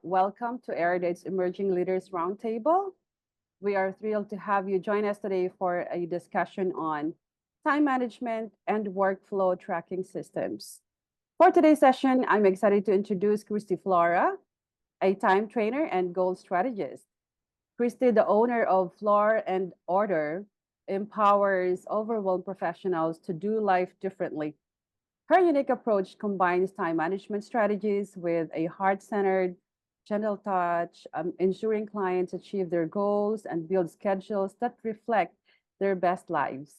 welcome to Eridate's Emerging Leaders Roundtable. We are thrilled to have you join us today for a discussion on time management and workflow tracking systems. For today's session, I'm excited to introduce Flora, a time trainer and goal strategist. Christy, the owner of Flora and Order, empowers overwhelmed professionals to do life differently. Her unique approach combines time management strategies with a heart-centered, gentle touch, ensuring clients achieve their goals and build schedules that reflect their best lives.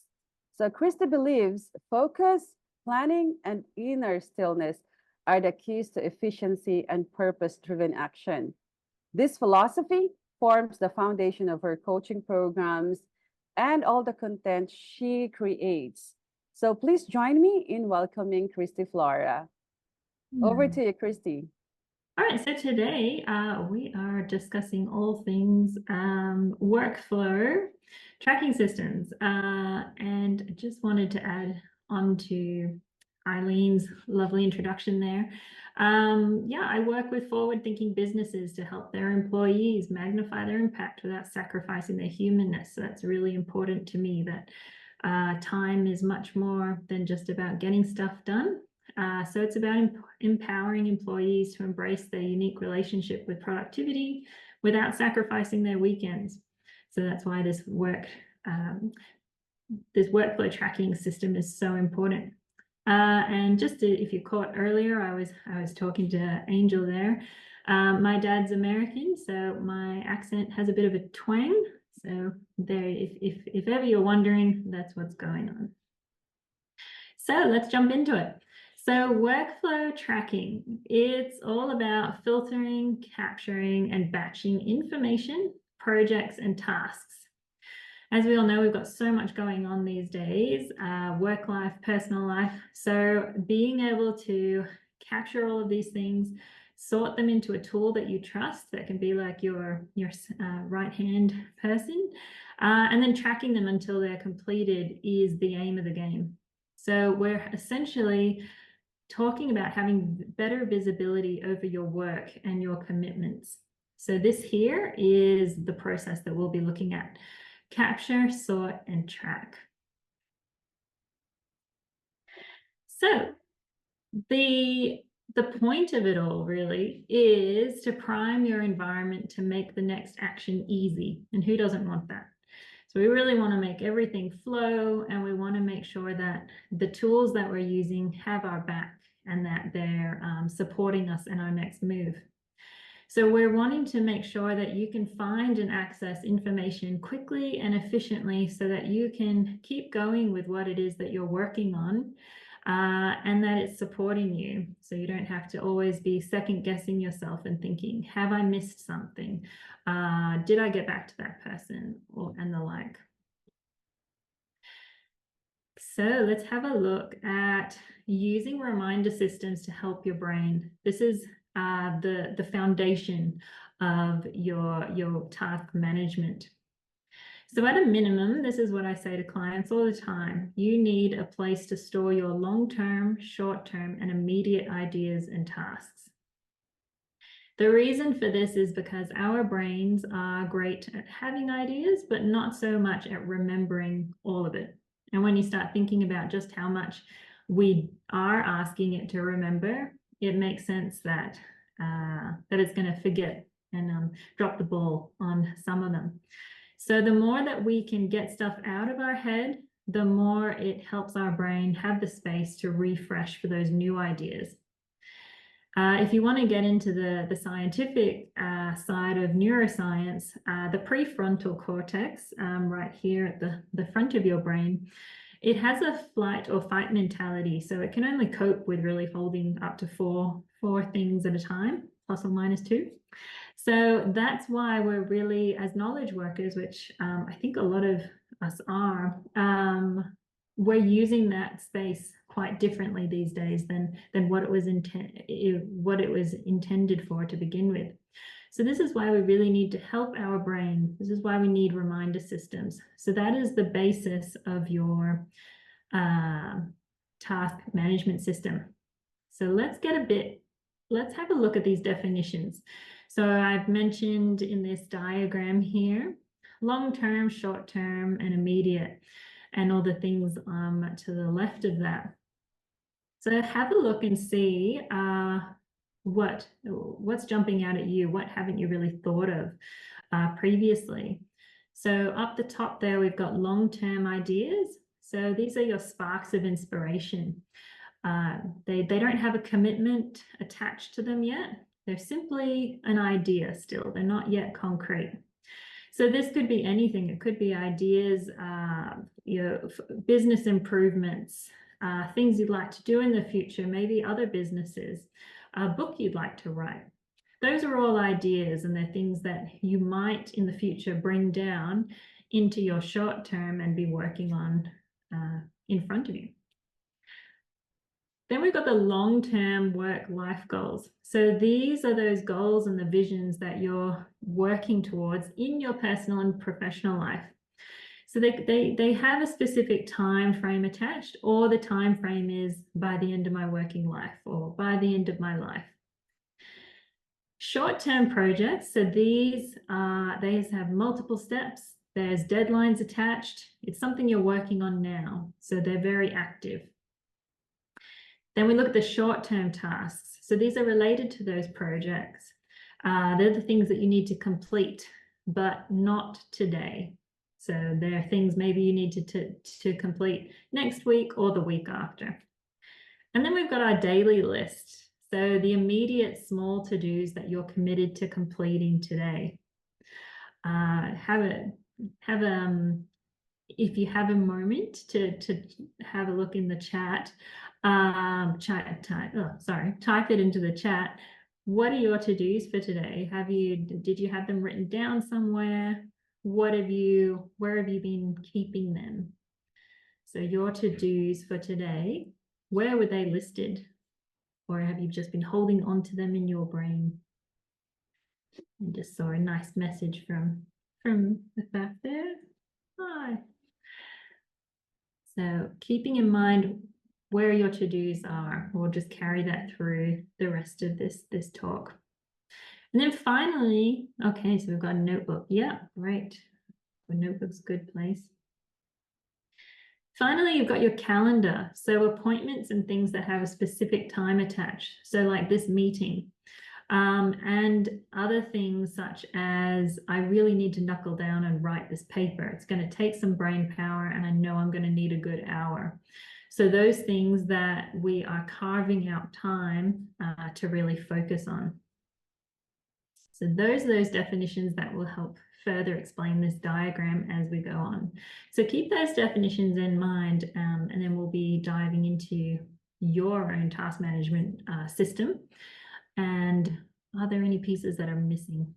So Christy believes focus, planning, and inner stillness are the keys to efficiency and purpose-driven action. This philosophy forms the foundation of her coaching programs and all the content she creates. So please join me in welcoming Christy Flora. Over to you, Christy. All right, so today we are discussing all things workflow tracking systems, and just wanted to add on to Eileen's lovely introduction there. Yeah, I work with forward-thinking businesses to help their employees magnify their impact without sacrificing their humanness. So that's really important to me, that time is much more than just about getting stuff done. So it's about empowering employees to embrace their unique relationship with productivity without sacrificing their weekends. So that's why this workflow tracking system is so important. And just if you caught earlier, I was talking to Angel there. My dad's American, so my accent has a bit of a twang. So there, if ever you're wondering, that's what's going on. So let's jump into it. So workflow tracking, it's all about filtering, capturing, and batching information, projects, and tasks. As we all know, we've got so much going on these days, work life, personal life. So being able to capture all of these things, sort them into a tool that you trust, that can be like your right-hand person, and then tracking them until they're completed is the aim of the game. So we're essentially talking about having better visibility over your work and your commitments. So this here is the process that we'll be looking at: capture, sort, and track. So the point of it all really is to prime your environment to make the next action easy. And who doesn't want that? So we really want to make everything flow, and we want to make sure that the tools that we're using have our back and that they're supporting us in our next move. So we're wanting to make sure that you can find and access information quickly and efficiently so that you can keep going with what it is that you're working on, and that it's supporting you. So you don't have to always be second guessing yourself and thinking, have I missed something? Did I get back to that person, and the like? So let's have a look at using reminder systems to help your brain. This is the foundation of your task management. So at a minimum, this is what I say to clients all the time: you need a place to store your long-term, short-term, and immediate ideas and tasks. The reason for this is because our brains are great at having ideas, but not so much at remembering all of it. And when you start thinking about just how much we are asking it to remember, it makes sense that it's going to forget and drop the ball on some of them. So the more that we can get stuff out of our head, the more it helps our brain have the space to refresh for those new ideas. If you want to get into the scientific side of neuroscience, the prefrontal cortex, right here at the front of your brain, it has a flight or fight mentality. So it can only cope with really holding up to four things at a time, plus or minus 2. So that's why we're really, as knowledge workers, which I think a lot of us are, we're using that space quite differently these days than what it was intended for to begin with. So this is why we really need to help our brain. This is why we need reminder systems. So that is the basis of your task management system. So let's have a look at these definitions. So I've mentioned in this diagram here, long-term, short-term, and immediate, and all the things to the left of that. So have a look and see what's jumping out at you. What haven't you really thought of previously? So up the top there, we've got long-term ideas. So these are your sparks of inspiration. They don't have a commitment attached to them yet. They're simply an idea still. They're not yet concrete. So this could be anything. It could be ideas, business improvements, things you'd like to do in the future, maybe other businesses, a book you'd like to write. Those are all ideas, and they're things that you might in the future bring down into your short term and be working on in front of you. Then we've got the long-term work-life goals. So these are those goals and the visions that you're working towards in your personal and professional life. So they have a specific time frame attached, or the time frame is by the end of my working life or by the end of my life. Short-term projects, so these have multiple steps. There's deadlines attached. It's something you're working on now, so they're very active. Then we look at the short-term tasks. So these are related to those projects. They're the things that you need to complete, but not today. So there are things maybe you need to complete next week or the week after. And then we've got our daily list. So the immediate small to-dos that you're committed to completing today. If you have a moment to have a look in the chat, type it into the chat. What are your to-dos for today? Did you have them written down somewhere? Where have you been keeping them? So your to-dos for today, where were they listed? Or have you just been holding on to them in your brain? I just saw a nice message from the back there. Hi. So keeping in mind where your to-dos are, we'll just carry that through the rest of this talk. And then finally, okay, so we've got a notebook. Yeah, right. A notebook's a good place. Finally, you've got your calendar. So appointments and things that have a specific time attached. So like this meeting. And other things such as I really need to knuckle down and write this paper. It's going to take some brain power, and I know I'm going to need a good hour. So those things that we are carving out time to really focus on. So those are those definitions that will help further explain this diagram as we go on. So keep those definitions in mind, and then we'll be diving into your own task management system. And are there any pieces that are missing?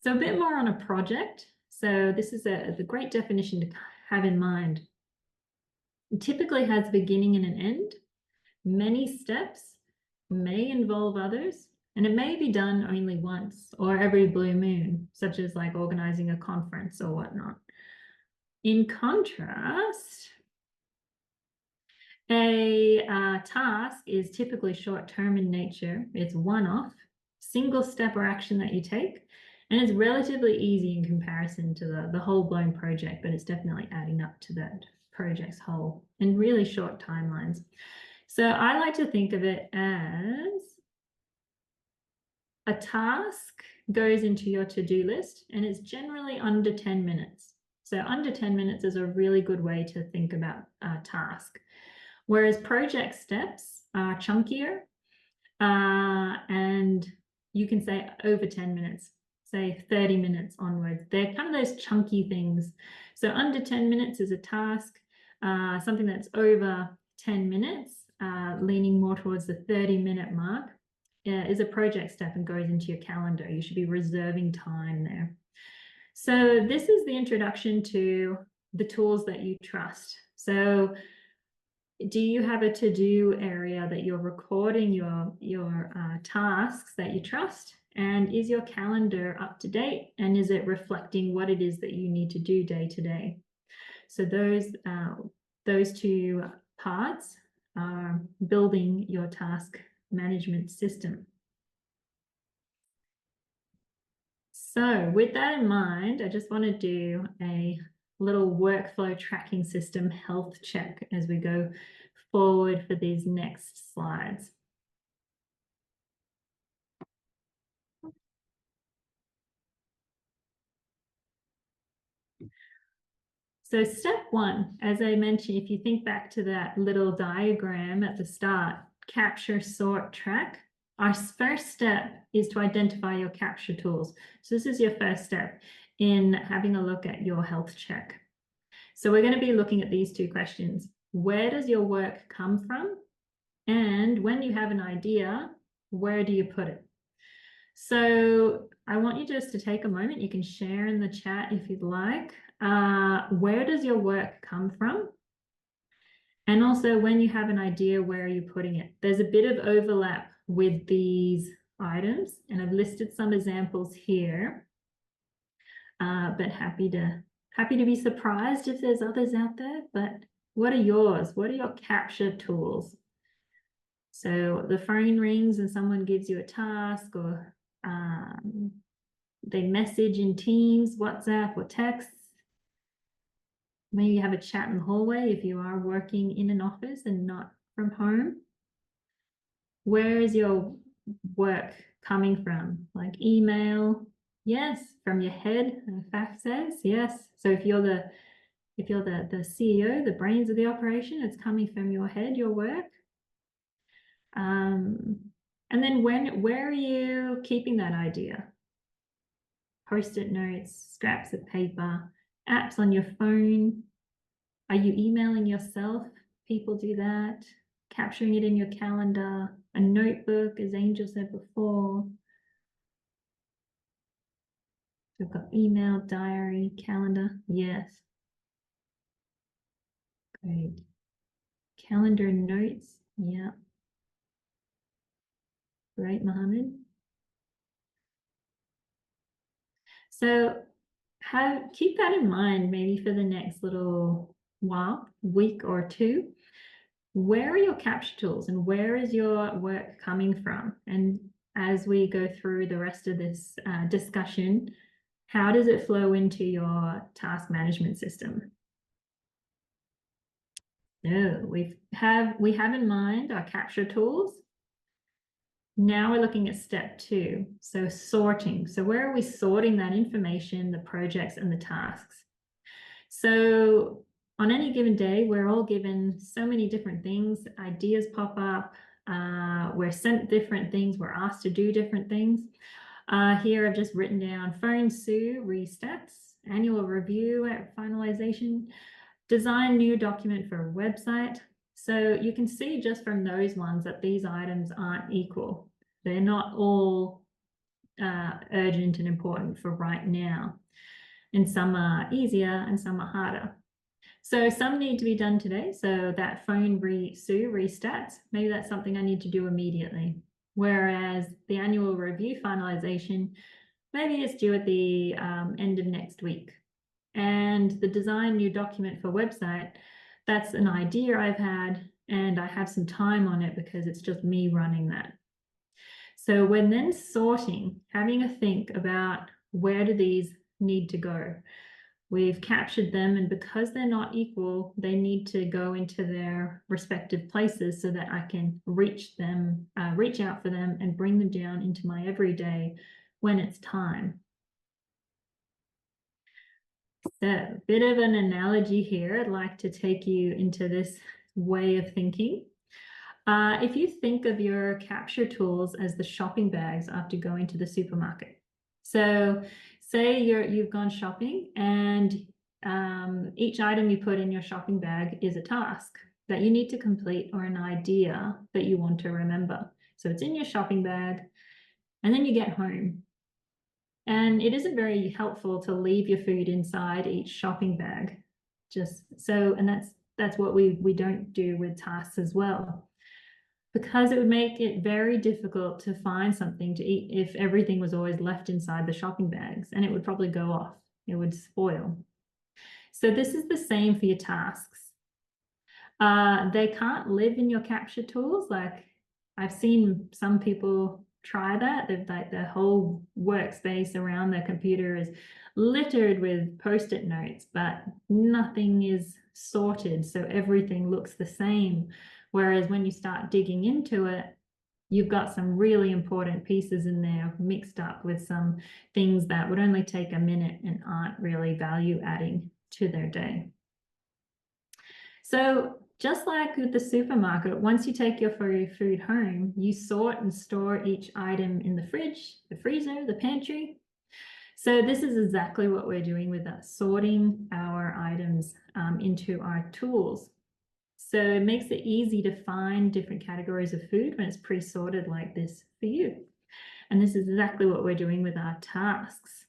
So a bit more on a project. So this is the great definition to have in mind. It typically has a beginning and an end. Many steps, may involve others, and it may be done only once or every blue moon, such as like organizing a conference or whatnot. In contrast, a task is typically short-term in nature. It's one-off, single step or action that you take, and it's relatively easy in comparison to the whole-blown project, but it's definitely adding up to that project's whole and really short timelines. So I like to think of it as a task goes into your to-do list, and it's generally under 10 minutes. So under 10 minutes is a really good way to think about a task. Whereas project steps are chunkier, and you can say over 10 minutes, say 30 minutes onwards. They're kind of those chunky things. So under 10 minutes is a task. Something that's over 10 minutes, leaning more towards the 30-minute mark, is a project step and goes into your calendar. You should be reserving time there. So this is the introduction to the tools that you trust. So do you have a to-do area that you're recording your tasks that you trust? And is your calendar up to date? And is it reflecting what it is that you need to do day to day? So those two parts are building your task management system. So with that in mind, I just want to do a little workflow tracking system health check as we go forward for these next slides. So step one, as I mentioned, if you think back to that little diagram at the start, capture, sort, track, our first step is to identify your capture tools. So this is your first step in having a look at your health check. So we're going to be looking at these two questions. Where does your work come from? And when you have an idea, where do you put it? So I want you just to take a moment. You can share in the chat if you'd like. Where does your work come from? And also when you have an idea, where are you putting it? There's a bit of overlap with these items, and I've listed some examples here. But happy to be surprised if there's others out there. But what are yours? What are your capture tools? So the phone rings and someone gives you a task, or they message in Teams, WhatsApp, or texts. Maybe you have a chat in the hallway if you are working in an office and not from home. Where is your work coming from? Like email? Yes. From your head, Faf says, yes. So if you're the CEO, the brains of the operation, it's coming from your head, your work. And then where are you keeping that idea? Post-it notes, scraps of paper, apps on your phone. Are you emailing yourself? People do that. Capturing it in your calendar, a notebook, as Angel said before. We've got email, diary, calendar. Yes. Great. Calendar notes. Yeah. Great, Mohammed. So keep that in mind maybe for the next little while, week or two. Where are your capture tools and where is your work coming from? And as we go through the rest of this discussion, how does it flow into your task management system? No, we have in mind our capture tools. Now we're looking at step two, so sorting. So where are we sorting that information, the projects and the tasks? So on any given day, we're all given so many different things, ideas pop up, we're sent different things, we're asked to do different things. Here I've just written down phone Sue restats, annual review at finalization, design new document for a website. So you can see just from those ones that these items aren't equal. They're not all urgent and important for right now. And some are easier and some are harder. So some need to be done today. So that phone Sue restats, maybe that's something I need to do immediately. Whereas the annual review finalization, maybe it's due at the end of next week. And the design new document for website, that's an idea I've had and I have some time on it because it's just me running that. So when then sorting, having a think about where do these need to go? We've captured them, and because they're not equal, they need to go into their respective places so that I can reach out for them and bring them down into my everyday when it's time. So a bit of an analogy here. I'd like to take you into this way of thinking. If you think of your capture tools as the shopping bags after going to the supermarket. So say you've gone shopping and each item you put in your shopping bag is a task that you need to complete or an idea that you want to remember. So it's in your shopping bag and then you get home. And it isn't very helpful to leave your food inside each shopping bag. And that's what we don't do with tasks as well. Because it would make it very difficult to find something to eat if everything was always left inside the shopping bags, and it would probably go off. It would spoil. So this is the same for your tasks. They can't live in your capture tools. Like I've seen some people try that. They've like the whole workspace around their computer is littered with post-it notes, but nothing is sorted, so everything looks the same. Whereas when you start digging into it, you've got some really important pieces in there mixed up with some things that would only take a minute and aren't really value adding to their day. So just like with the supermarket, once you take your food home, you sort and store each item in the fridge, the freezer, the pantry. So this is exactly what we're doing with us, sorting our items into our tools. So it makes it easy to find different categories of food when it's pre-sorted like this for you. And this is exactly what we're doing with our tasks.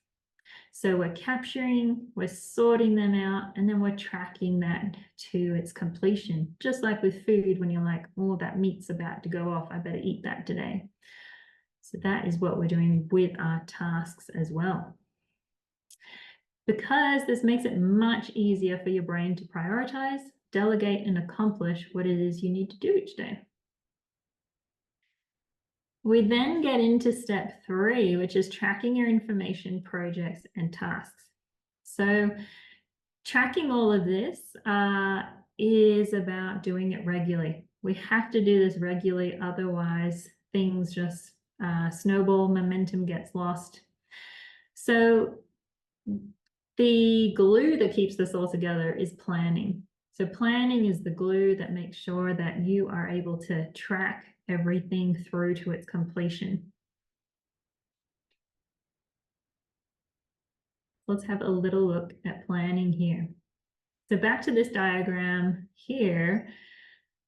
So we're capturing, we're sorting them out, and then we're tracking that to its completion. Just like with food, when you're like, oh, that meat's about to go off, I better eat that today. So that is what we're doing with our tasks as well. Because this makes it much easier for your brain to prioritize, delegate, and accomplish what it is you need to do each day. We then get into step 3, which is tracking your information, projects, and tasks. So tracking all of this is about doing it regularly. We have to do this regularly, otherwise things just snowball, momentum gets lost. So the glue that keeps this all together is planning. So planning is the glue that makes sure that you are able to track everything through to its completion. Let's have a little look at planning here. So back to this diagram here,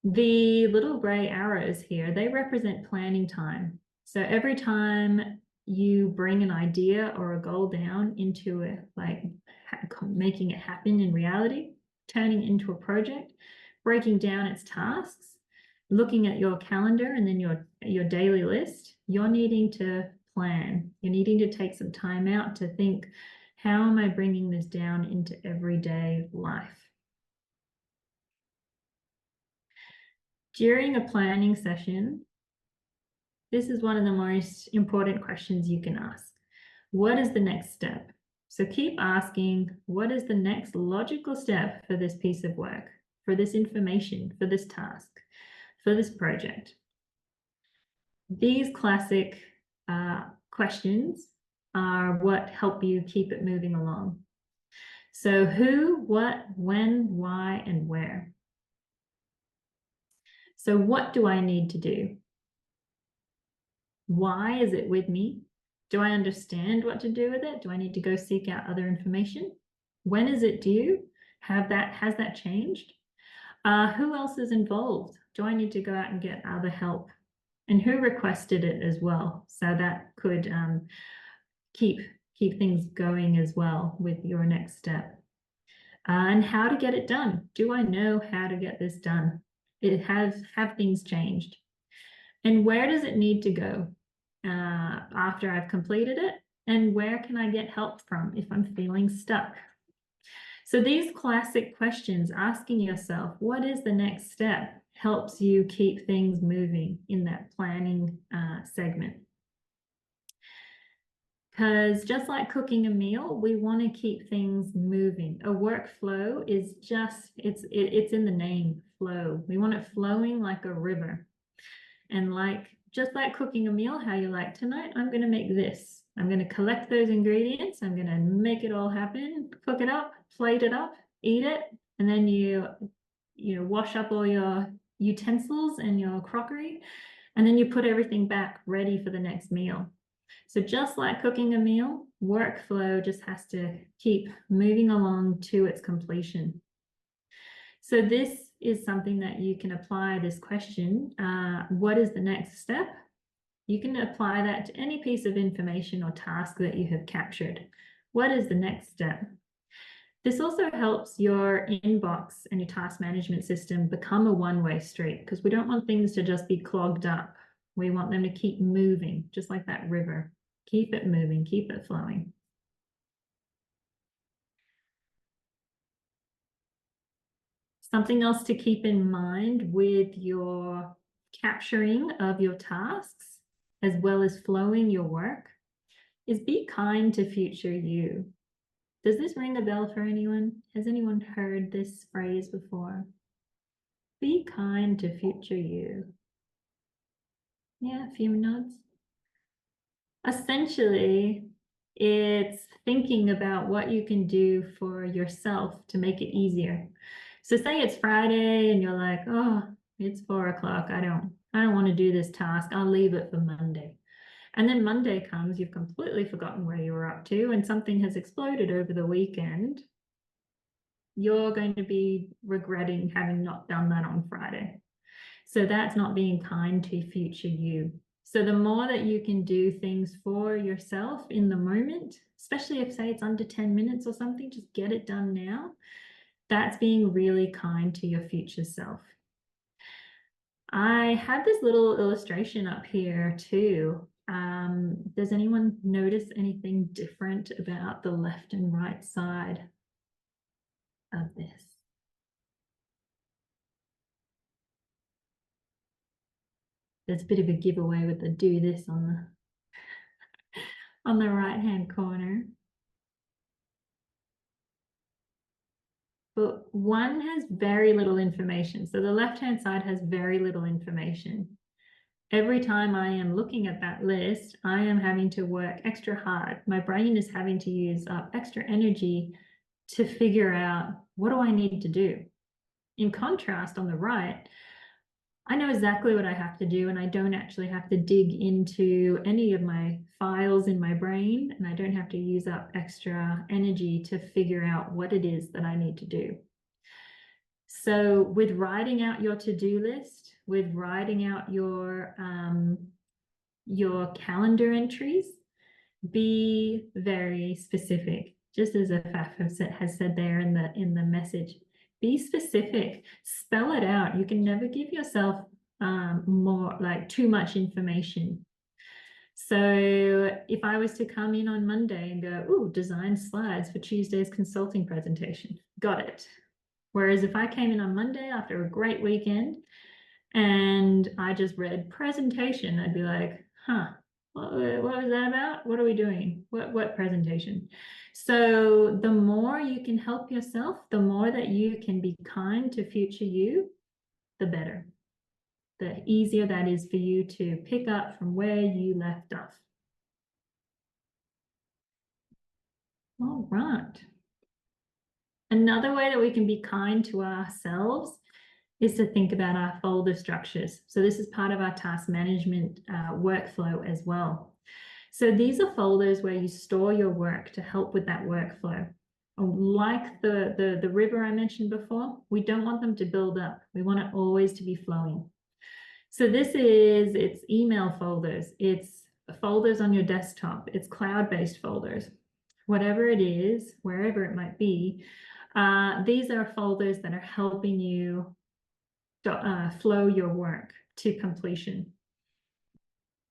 the little gray arrows here, they represent planning time. So every time you bring an idea or a goal down into it, like making it happen in reality, turning it into a project, breaking down its tasks, looking at your calendar and then your daily list, you're needing to plan. You're needing to take some time out to think, how am I bringing this down into everyday life? During a planning session, this is one of the most important questions you can ask. What is the next step? So keep asking, what is the next logical step for this piece of work, for this information, for this task, for this project? These classic questions are what help you keep it moving along. So who, what, when, why, and where? So what do I need to do? Why is it with me? Do I understand what to do with it? Do I need to go seek out other information? When is it due? Has that changed? Who else is involved? Do I need to go out and get other help? And who requested it as well? So that could keep things going as well with your next step. And how to get it done. Do I know how to get this done? Have things changed? And where does it need to go after I've completed it? And where can I get help from if I'm feeling stuck? So these classic questions, asking yourself, what is the next step, helps you keep things moving in that planning segment. Because just like cooking a meal, we want to keep things moving. A workflow is just, it's in the name, flow. We want it flowing like a river. And just like cooking a meal, how you like, tonight I'm going to make this. I'm going to collect those ingredients. I'm going to make it all happen, cook it up, plate it up, eat it. And then you wash up all your utensils and your crockery. And then you put everything back ready for the next meal. So just like cooking a meal, workflow just has to keep moving along to its completion. So this is something that you can apply this question. What is the next step? You can apply that to any piece of information or task that you have captured. What is the next step? This also helps your inbox and your task management system become a one-way street, because we don't want things to just be clogged up. We want them to keep moving, just like that river. Keep it moving, keep it flowing. Something else to keep in mind with your capturing of your tasks as well as flowing your work, is be kind to future you. Does this ring a bell for anyone? Has anyone heard this phrase before? Be kind to future you. Yeah, a few nods. Essentially, it's thinking about what you can do for yourself to make it easier. So say it's Friday and you're like, oh, it's 4 o'clock. I don't want to do this task. I'll leave it for Monday. And then Monday comes, you've completely forgotten where you were up to, and something has exploded over the weekend. You're going to be regretting having not done that on Friday. So that's not being kind to future you. So the more that you can do things for yourself in the moment, especially if, say, it's under 10 minutes or something, just get it done now. That's being really kind to your future self. I have this little illustration up here too. Does anyone notice anything different about the left and right side of this? There's a bit of a giveaway with the do this on the right hand corner. But one has very little information. So the left-hand side has very little information. Every time I am looking at that list, I am having to work extra hard. My brain is having to use up extra energy to figure out, what do I need to do? In contrast, on the right, I know exactly what I have to do, and I don't actually have to dig into any of my files in my brain, and I don't have to use up extra energy to figure out what it is that I need to do. So with writing out your to-do list, with writing out your calendar entries, be very specific. Just as Afaf has said there in the message, be specific, spell it out. You can never give yourself more, like, too much information. So if I was to come in on Monday and go, ooh, design slides for Tuesday's consulting presentation, got it. Whereas if I came in on Monday after a great weekend and I just read presentation, I'd be like, huh, what was that about? What are we doing? What presentation? So the more you can help yourself, the more that you can be kind to future you, the better. The easier that is for you to pick up from where you left off. All right. Another way that we can be kind to ourselves is to think about our folder structures. So this is part of our task management workflow as well. So these are folders where you store your work to help with that workflow. Like the river I mentioned before, we don't want them to build up. We want it always to be flowing. So it's email folders, it's folders on your desktop, it's cloud-based folders, whatever it is, wherever it might be. These are folders that are helping you flow your work to completion.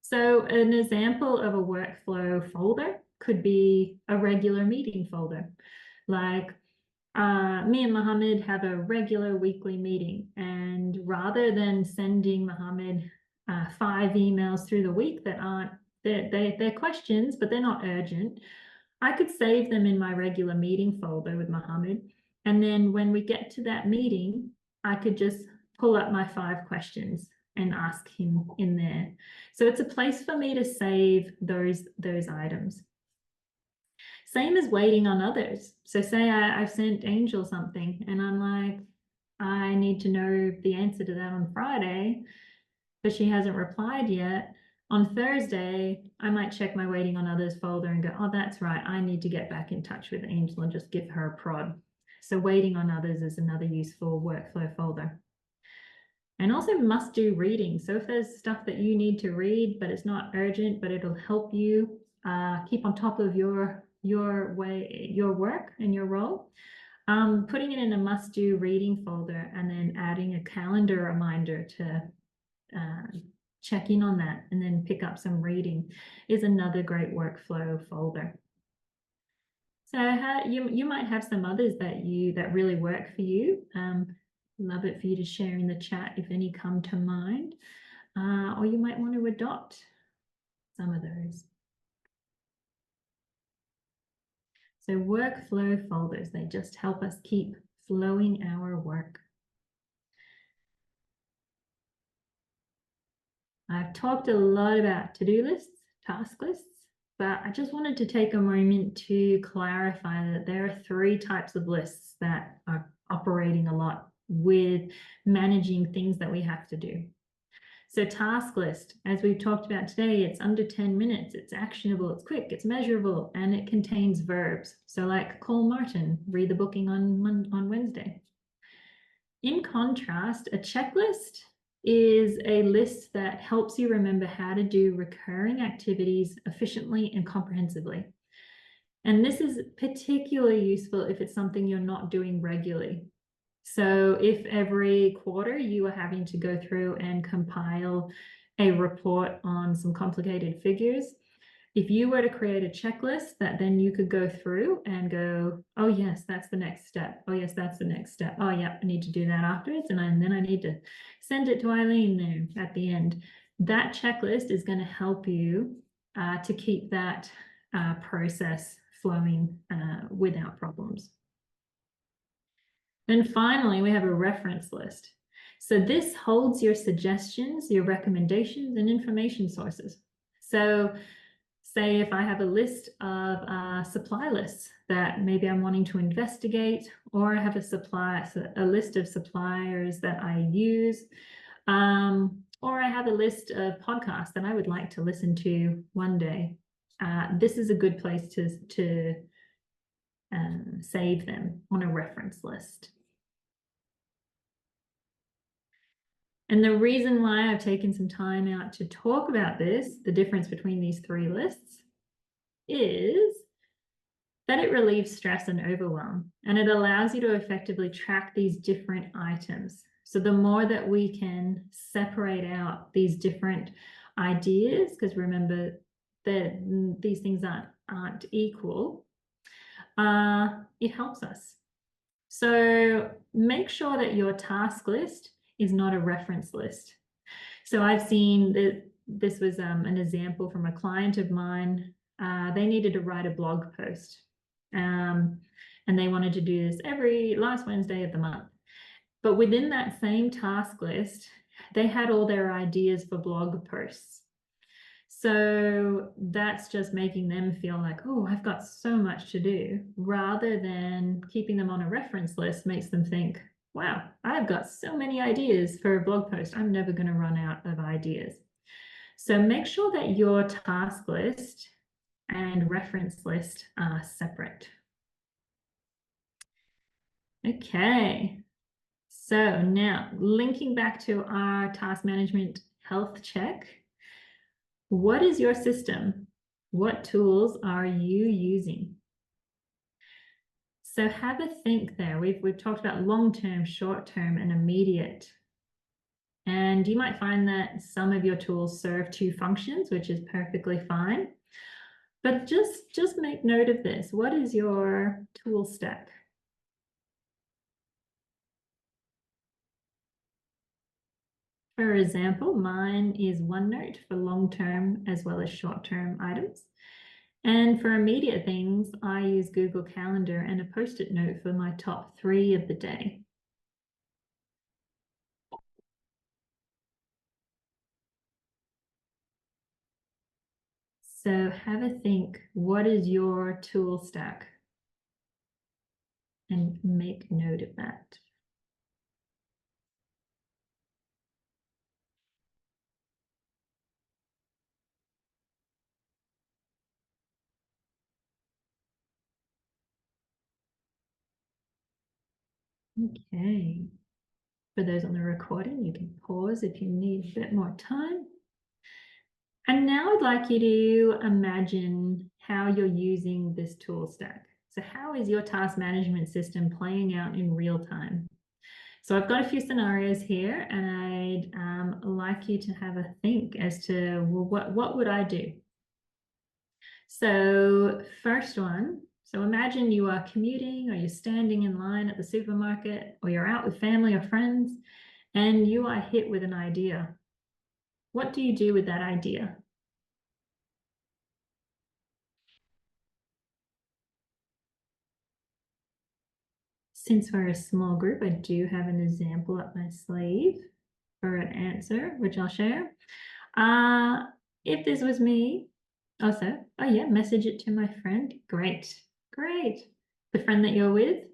So an example of a workflow folder could be a regular meeting folder. Like me and Mohammed have a regular weekly meeting, and rather than sending Mohammed 5 emails through the week that aren't, they're questions, but they're not urgent, I could save them in my regular meeting folder with Mohammed. And then when we get to that meeting, I could just pull up my 5 questions and ask him in there. So it's a place for me to save those items. Same as waiting on others. So say I've sent Angel something and I'm like, I need to know the answer to that on Friday, but she hasn't replied yet. On Thursday, I might check my waiting on others folder and go, oh, that's right, I need to get back in touch with Angel and just give her a prod. So waiting on others is another useful workflow folder. And also must do reading. So if there's stuff that you need to read, but it's not urgent, but it'll help you keep on top of your work and your role, putting it in a must do reading folder and then adding a calendar reminder to check in on that and then pick up some reading is another great workflow folder. So you might have some others that really work for you. Love it for you to share in the chat if any come to mind, or you might want to adopt some of those. So workflow folders, they just help us keep flowing our work. I've talked a lot about to-do lists, task lists, but I just wanted to take a moment to clarify that there are 3 types of lists that are operating a lot with managing things that we have to do. So task list, as we've talked about today, it's under 10 minutes, it's actionable, it's quick, it's measurable, and it contains verbs. So like call Martin, read the booking on Wednesday. In contrast, a checklist is a list that helps you remember how to do recurring activities efficiently and comprehensively. And this is particularly useful if it's something you're not doing regularly. So if every quarter you are having to go through and compile a report on some complicated figures, if you were to create a checklist that then you could go through and go, oh yes, that's the next step. Oh yes, that's the next step. Oh yeah, I need to do that afterwards. And then I need to send it to Eileen there at the end. That checklist is going to help you to keep that process flowing without problems. Then finally, we have a reference list. So this holds your suggestions, your recommendations, and information sources. So say if I have a list of supply lists that maybe I'm wanting to investigate, or I have a list of suppliers that I use, or I have a list of podcasts that I would like to listen to one day. This is a good place to save them on a reference list. And the reason why I've taken some time out to talk about this, the difference between these 3 lists, is that it relieves stress and overwhelm, and it allows you to effectively track these different items. So the more that we can separate out these different ideas, because remember that these things aren't equal, it helps us. So make sure that your task list is not a reference list. So I've seen that this was an example from a client of mine. They needed to write a blog post, and they wanted to do this every last Wednesday of the month. But within that same task list, they had all their ideas for blog posts. So that's just making them feel like, oh, I've got so much to do, rather than keeping them on a reference list makes them think, wow, I've got so many ideas for a blog post. I'm never going to run out of ideas. So make sure that your task list and reference list are separate. Okay, so now linking back to our task management health check, what is your system? What tools are you using? So have a think there. We've talked about long-term, short-term, and immediate. And you might find that some of your tools serve 2 functions, which is perfectly fine. But just make note of this. What is your tool stack? For example, mine is OneNote for long-term as well as short-term items. And for immediate things, I use Google Calendar and a Post-it note for my top 3 of the day. So have a think, what is your tool stack? And make note of that. Okay. For those on the recording, you can pause if you need a bit more time. And now I'd like you to imagine how you're using this tool stack. So how is your task management system playing out in real time? So I've got a few scenarios here, and I'd like you to have a think as to, well, what would I do? So first one, so imagine you are commuting, or you're standing in line at the supermarket, or you're out with family or friends, and you are hit with an idea. What do you do with that idea? since we're a small group, I do have an example up my sleeve for an answer, which I'll share. If this was me, also, oh yeah, message it to my friend. Great, great. The friend that you're with.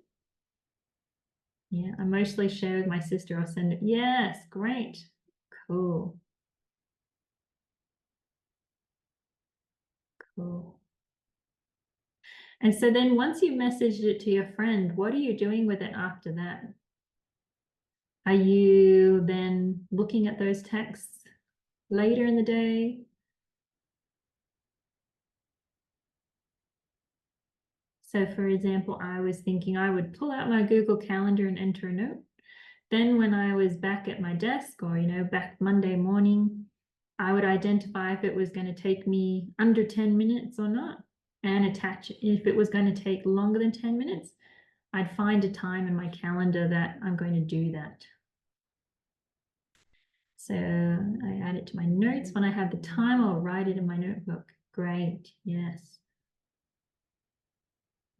Yeah, I mostly share with my sister or send it. Yes, great, cool, cool. And so then once you messaged it to your friend, what are you doing with it after that? Are you then looking at those texts later in the day? So for example, I was thinking I would pull out my Google Calendar and enter a note. Then when I was back at my desk or, back Monday morning, I would identify if it was going to take me under 10 minutes or not and attach. If it was going to take longer than 10 minutes, I'd find a time in my calendar that I'm going to do that. So I add it to my notes. When I have the time, I'll write it in my notebook. Great, yes.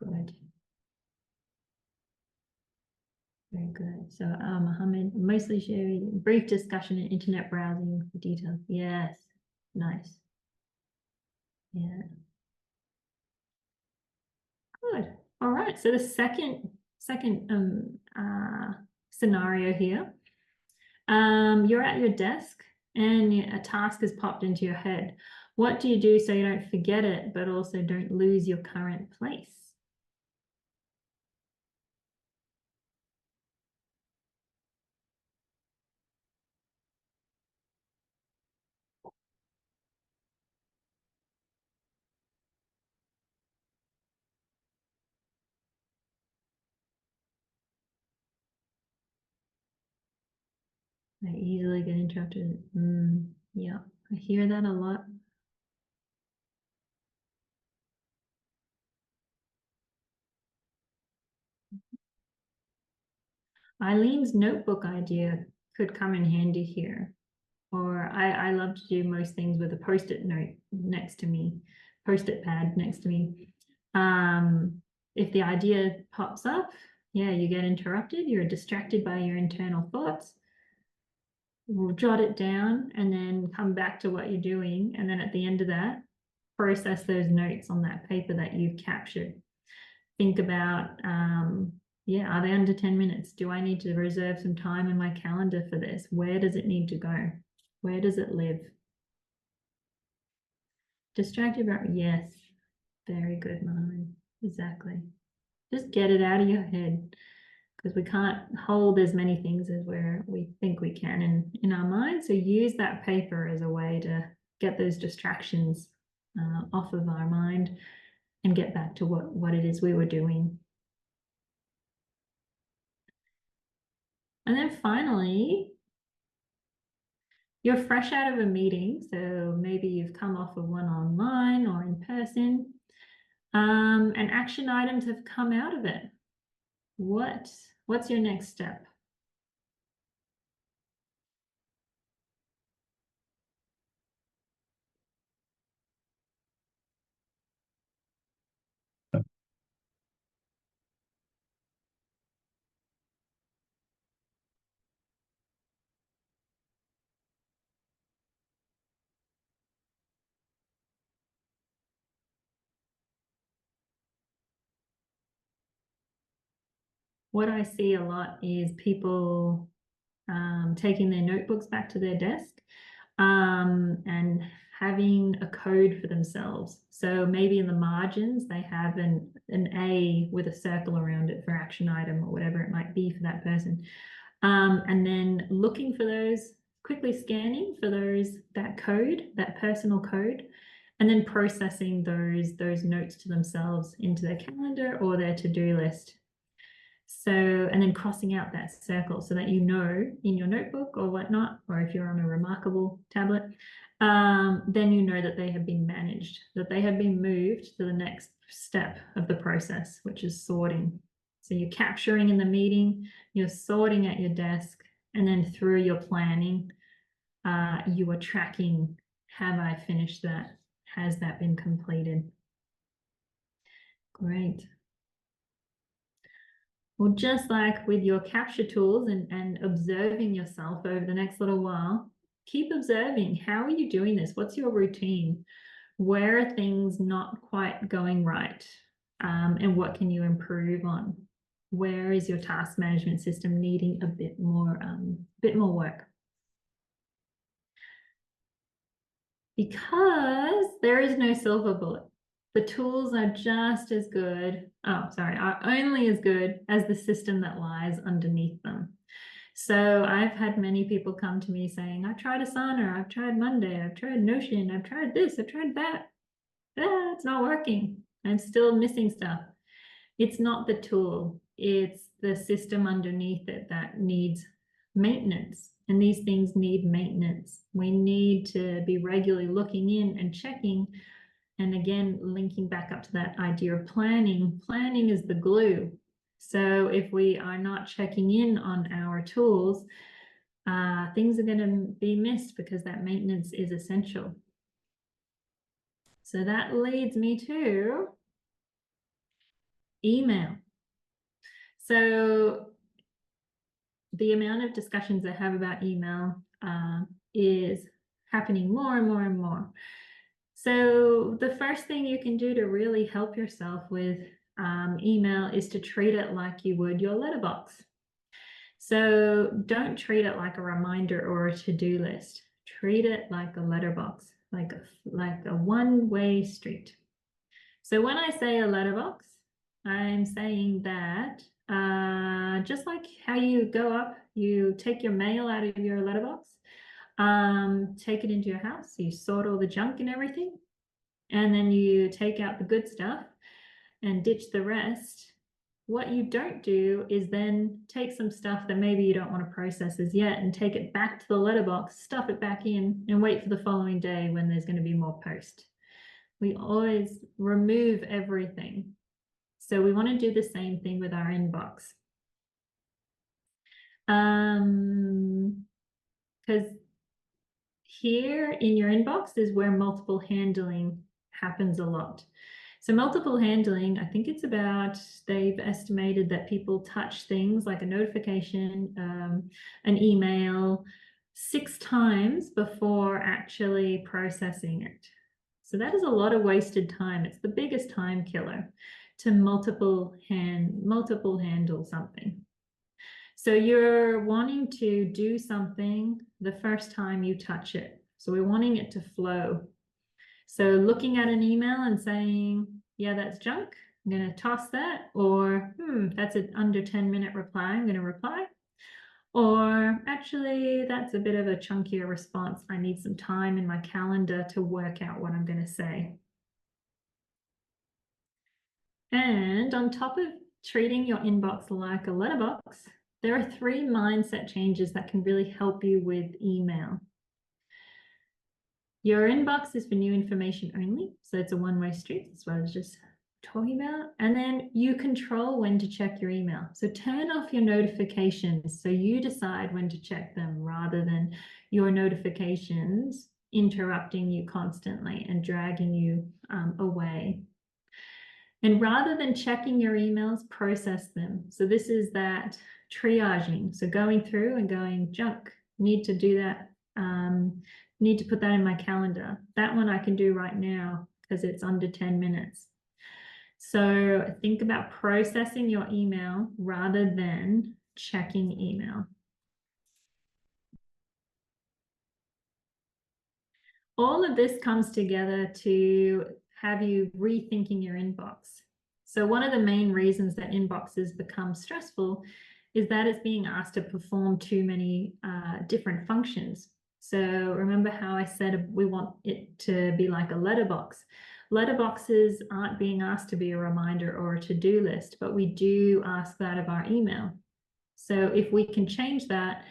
Good. Very good. So Mohammed, mostly sharing brief discussion and internet browsing for details. Yes, nice. Yeah. Good. All right. So the second scenario here, you're at your desk and a task has popped into your head. What do you do so you don't forget it, but also don't lose your current place? I easily get interrupted. Yeah, I hear that a lot. Eileen's notebook idea could come in handy here. Or I love to do most things with a post-it note next to me, post-it pad next to me. If the idea pops up, yeah, you get interrupted, you're distracted by your internal thoughts. We'll jot it down and then come back to what you're doing. And then at the end of that, process those notes on that paper that you've captured. Think about, yeah, are they under 10 minutes? Do I need to reserve some time in my calendar for this? Where does it need to go? Where does it live? Distracted about, yes. Very good, Mohammed. Exactly. Just get it out of your head because we can't hold as many things as we think we can in our mind. So use that paper as a way to get those distractions off of our mind and get back to what it is we were doing. And then finally, you're fresh out of a meeting. So maybe you've come off of one online or in person, and action items have come out of it. What's your next step? What I see a lot is people taking their notebooks back to their desk and having a code for themselves. So maybe in the margins, they have an A with a circle around it for action item or whatever it might be for that person. And then looking for those, quickly scanning for that code, that personal code, and then processing those notes to themselves into their calendar or their to-do list. So, and then crossing out that circle so that you know in your notebook or whatnot, or if you're on a Remarkable tablet, then you know that they have been managed, that they have been moved to the next step of the process, which is sorting. So you're capturing in the meeting, you're sorting at your desk, and then through your planning, you are tracking, have I finished that? Has that been completed? Great. Well, just like with your capture tools and observing yourself over the next little while, keep observing. How are you doing this? What's your routine? Where are things not quite going right? And what can you improve on? Where is your task management system needing a bit more work? Because there is no silver bullet. The tools are just as good, are only as good as the system that lies underneath them. So I've had many people come to me saying, I've tried Asana, I've tried Monday, I've tried Notion, I've tried this, I've tried that. It's not working. I'm still missing stuff. It's not the tool, it's the system underneath it that needs maintenance. And these things need maintenance. We need to be regularly looking in and checking. And again, linking back up to that idea of planning, planning is the glue. So if we are not checking in on our tools, things are going to be missed because that maintenance is essential. So that leads me to email. So the amount of discussions I have about email is happening more and more and more. So the first thing you can do to really help yourself with email is to treat it like you would your letterbox. So don't treat it like a reminder or a to-do list. Treat it like a letterbox, like a one-way street. So when I say a letterbox, I'm saying that just like how you go up, you take your mail out of your letterbox, take it into your house, you sort all the junk and everything, and then you take out the good stuff and ditch the rest. What you don't do is then take some stuff that maybe you don't want to process as yet and take it back to the letterbox, stuff it back in, and wait for the following day when there's going to be more post. We always remove everything. So we want to do the same thing with our inbox. Because here in your inbox is where multiple handling happens a lot. So multiple handling, I think it's about, they've estimated that people touch things like a notification, an email, 6 times before actually processing it. So that is a lot of wasted time. It's the biggest time killer to multiple handle something. So you're wanting to do something the first time you touch it. So we're wanting it to flow. So looking at an email and saying, yeah, that's junk, I'm going to toss that, or that's an under 10-minute reply, I'm going to reply. Or actually, that's a bit of a chunkier response. I need some time in my calendar to work out what I'm going to say. And on top of treating your inbox like a letterbox, there are 3 mindset changes that can really help you with email. Your inbox is for new information only, so it's a one-way street. That's what I was just talking about. And then you control when to check your email. So turn off your notifications so you decide when to check them rather than your notifications interrupting you constantly and dragging you away. And rather than checking your emails, process them. So this is that triaging. So going through and going, junk, need to do that. Need to put that in my calendar. That one I can do right now because it's under 10 minutes. So think about processing your email rather than checking email. All of this comes together to have you rethinking your inbox. So one of the main reasons that inboxes become stressful is that it's being asked to perform too many different functions. So remember how I said we want it to be like a letterbox. Letterboxes aren't being asked to be a reminder or a to-do list, but we do ask that of our email. So if we can change that,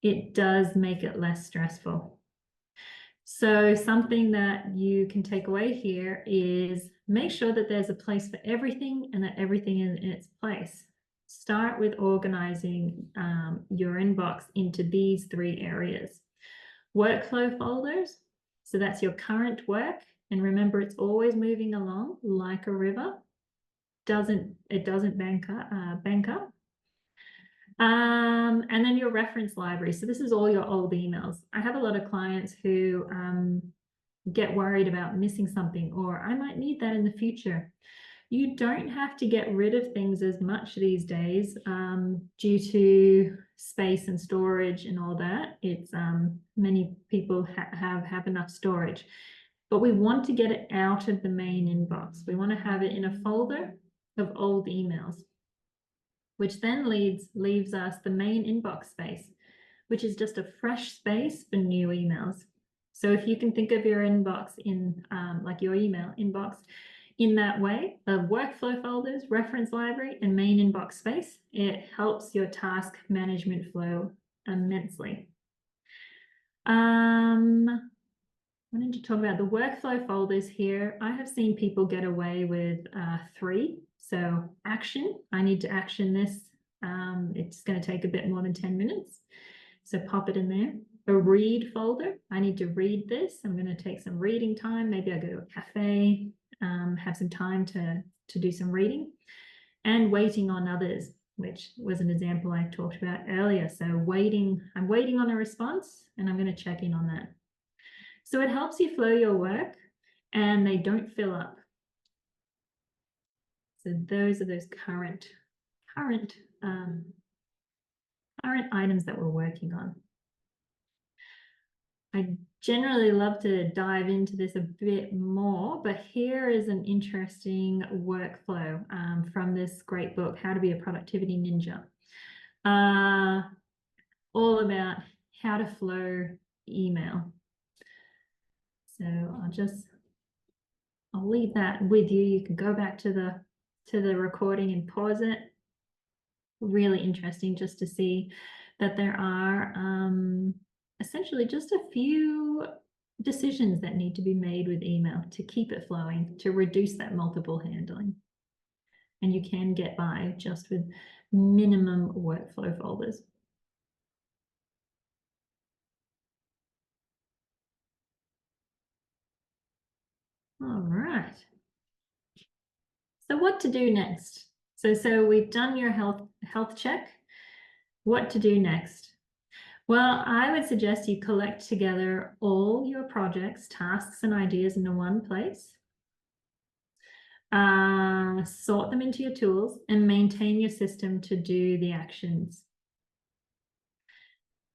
it does make it less stressful. So something that you can take away here is make sure that there's a place for everything and that everything is in its place. Start with organizing your inbox into these 3 areas. Workflow folders, so that's your current work. And remember, it's always moving along like a river. It doesn't bank up. And then your reference library. So this is all your old emails. I have a lot of clients who get worried about missing something, or I might need that in the future. You don't have to get rid of things as much these days due to space and storage and all that. It's many people have enough storage, but we want to get it out of the main inbox. We want to have it in a folder of old emails, which then leaves us the main inbox space, which is just a fresh space for new emails. So if you can think of your inbox in like your email inbox in that way of workflow folders, reference library, and main inbox space, it helps your task management flow immensely. I wanted to talk about the workflow folders here. I have seen people get away with 3. So action, I need to action this. It's going to take a bit more than 10 minutes. So pop it in there. A read folder, I need to read this. I'm going to take some reading time. Maybe I go to a cafe, have some time to do some reading. And waiting on others, which was an example I talked about earlier. So I'm waiting on a response, and I'm going to check in on that. So it helps you flow your work and they don't fill up. So those are those current items that we're working on. I generally love to dive into this a bit more, but here is an interesting workflow from this great book, How to Be a Productivity Ninja. All about how to flow email. So I'll leave that with you. You can go back to the recording and pause it. Really interesting just to see that there are essentially just a few decisions that need to be made with email to keep it flowing, to reduce that multiple handling. And you can get by just with minimum workflow folders. All right. So what to do next? So we've done your health check. What to do next? Well, I would suggest you collect together all your projects, tasks, and ideas into one place. Sort them into your tools and maintain your system to do the actions.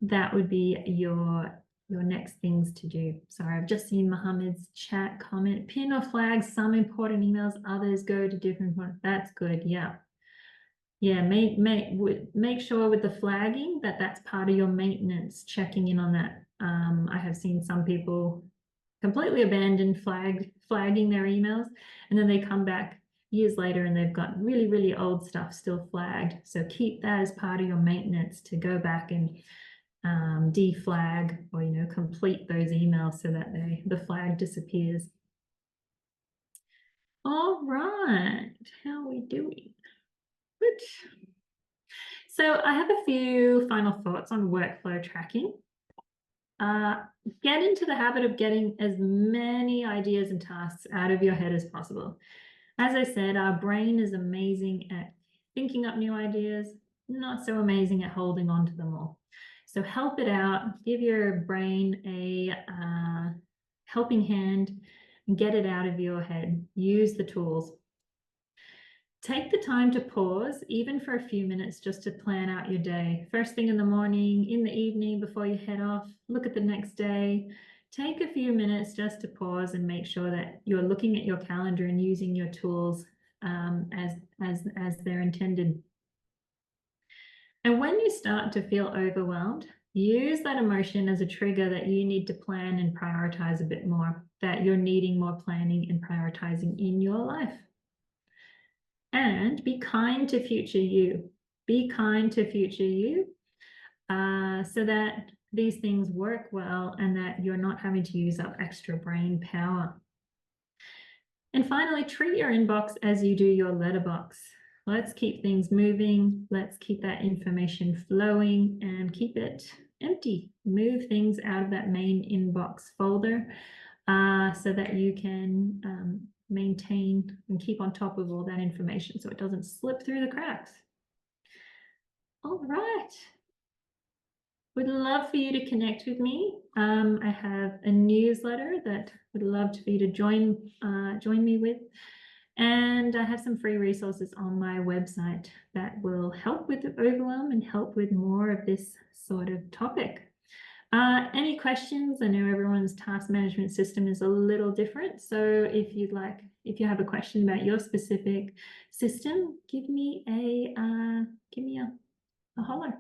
That would be your next things to do. Sorry, I've just seen Mohammed's chat comment. Pin or flag some important emails, others go to different ones. That's good. Yeah. Yeah, make sure with the flagging that that's part of your maintenance, checking in on that. I have seen some people completely abandon flagging their emails, and then they come back years later and they've got really, really old stuff still flagged. So keep that as part of your maintenance to go back and deflag or complete those emails so that the flag disappears. All right, how are we doing? Good. So I have a few final thoughts on workflow tracking. Get into the habit of getting as many ideas and tasks out of your head as possible. As I said, our brain is amazing at thinking up new ideas, not so amazing at holding on to them all. So help it out, give your brain a helping hand, and get it out of your head. Use the tools. Take the time to pause, even for a few minutes, just to plan out your day. First thing in the morning, in the evening, before you head off, look at the next day. Take a few minutes just to pause and make sure that you're looking at your calendar and using your tools as they're intended. And when you start to feel overwhelmed, use that emotion as a trigger that you need to plan and prioritize a bit more, that you're needing more planning and prioritizing in your life. And be kind to future you. Be kind to future you so that these things work well and that you're not having to use up extra brain power. And finally, treat your inbox as you do your letterbox. Let's keep things moving. Let's keep that information flowing and keep it empty. Move things out of that main inbox folder so that you can maintain and keep on top of all that information so it doesn't slip through the cracks. All right. Would love for you to connect with me. I have a newsletter that would love for you to join me with. And I have some free resources on my website that will help with the overwhelm and help with more of this sort of topic. Any questions? I know everyone's task management system is a little different. So if you have a question about your specific system, give me a holler.